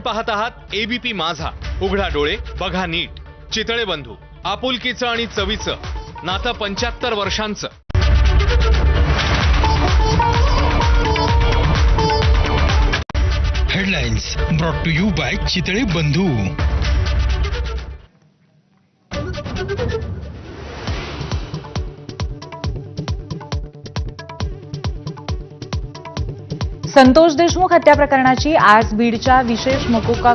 पाहत आहात एबीपी माझा. उघडा डोळे बघा नीट. चितळे बंधू, आपुलकीचं आणि चवीचं नातं 75 वर्षांचं. Headlines brought to you by Chitale Bandhu. Santosh Deshmukh हत्या प्रकरणाची आज बीडच्या विशेष मकोका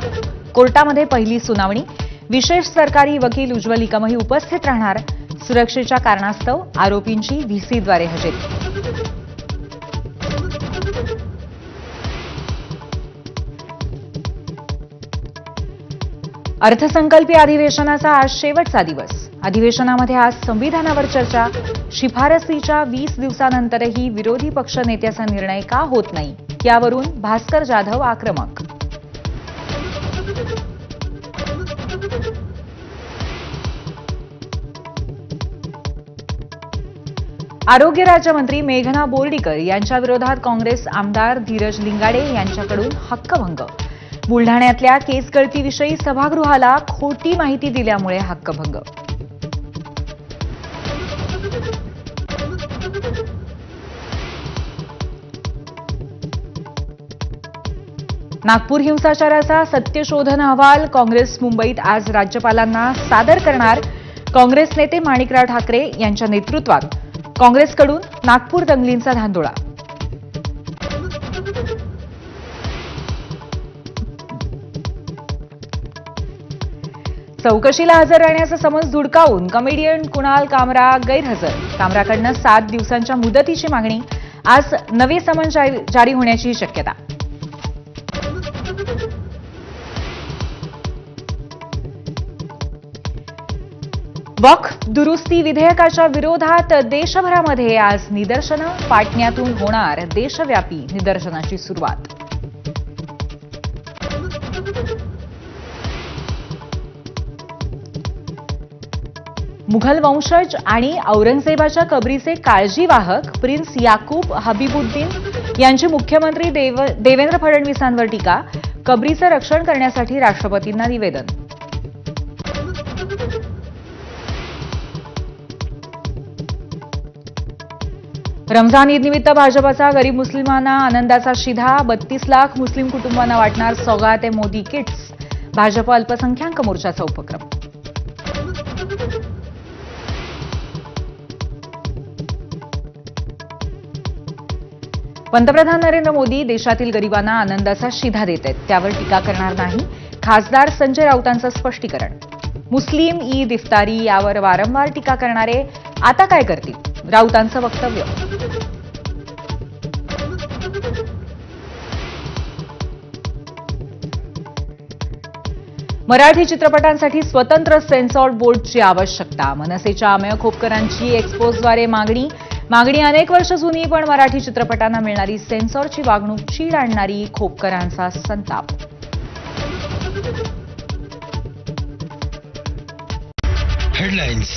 कोर्टामध्ये पहिली सुनावणी. विशेष सरकारी वकील उज्ज्वल निकमही उपस्थित राहणार. सुरक्षेच्या कारणास्तव आरोपींची व्हीसीद्वारे हजेरी. अर्थसंकल्पीय अधिवेशनाचा आज शेवटचा दिवस. अधिवेशनामध्ये आज संविधानावर चर्चा. शिफारसीच्या 20 दिवसानंतरही विरोधी पक्ष नेत्याचा निर्णय का होत नाही, यावरून भास्कर जाधव आक्रमक. आरोग्य राज्यमंत्री मेघना बोर्डीकर यांच्या विरोधात काँग्रेस आमदार धीरज लिंगाडे यांच्याकडून हक्कभंग. बुलढाण्यातल्या केस गळतीविषयी सभागृहाला खोटी माहिती दिल्यामुळे हक्कभंग. नागपूर हिंसाचाराचा सत्यशोधन अहवाल काँग्रेस मुंबईत आज राज्यपालांना सादर करणार. काँग्रेस नेते माणिकराव ठाकरे यांच्या नेतृत्वात काँग्रेसकडून नागपूर दंगलींचा धांदोळा. चौकशीला हजर राहण्याचा समन्स धुडकावून कमेडियन कुणाल कामरा गैरहजर. कामराकडनं 7 दिवसांच्या मुदतीची मागणी. आज नवे समन्स जारी होण्याची शक्यता. वक्फ दुरुस्ती विधेयकाच्या विरोधात देशभरामध्ये आज निदर्शनं. पाटण्यातून होणार देशव्यापी निदर्शनाची सुरुवात. मुघल वंशज आणि औरंगजेबाच्या कबरीचे काळजीवाहक प्रिन्स याकूब हबीबुद्दीन यांची मुख्यमंत्री देवेंद्र फडणवीसांवर टीका. कबरीचं रक्षण करण्यासाठी राष्ट्रपतींना निवेदन. रमजान ईदनिमित्त भाजपचा गरीब मुस्लिमांना आनंदाचा शिधा. 32 लाख मुस्लिम कुटुंबांना वाटणार सौगात मोदी किट्स. भाजप अल्पसंख्याक मोर्चाचा उपक्रम. पंतप्रधान नरेंद्र मोदी देशातील गरिबांना आनंदाचा शिधा देत आहेत, त्यावर टीका करणार नाही. खासदार संजय राऊतांचं स्पष्टीकरण. मुस्लिम ईद इफ्तारी यावर वारंवार टीका करणारे आता काय करतील, राऊतांचं वक्तव्य. मराठी चित्रपटांसाठी स्वतंत्र सेन्सॉर बोर्डची आवश्यकता. मनसेच्या अमेय खोपकरांची एक्सपोजद्वारे मागणी. अनेक वर्ष जुनी, पण मराठी चित्रपटांना मिळणारी सेन्सॉरची वागणूक चीड आणणारी. खोपकरांचा संताप. हेडलाइन्स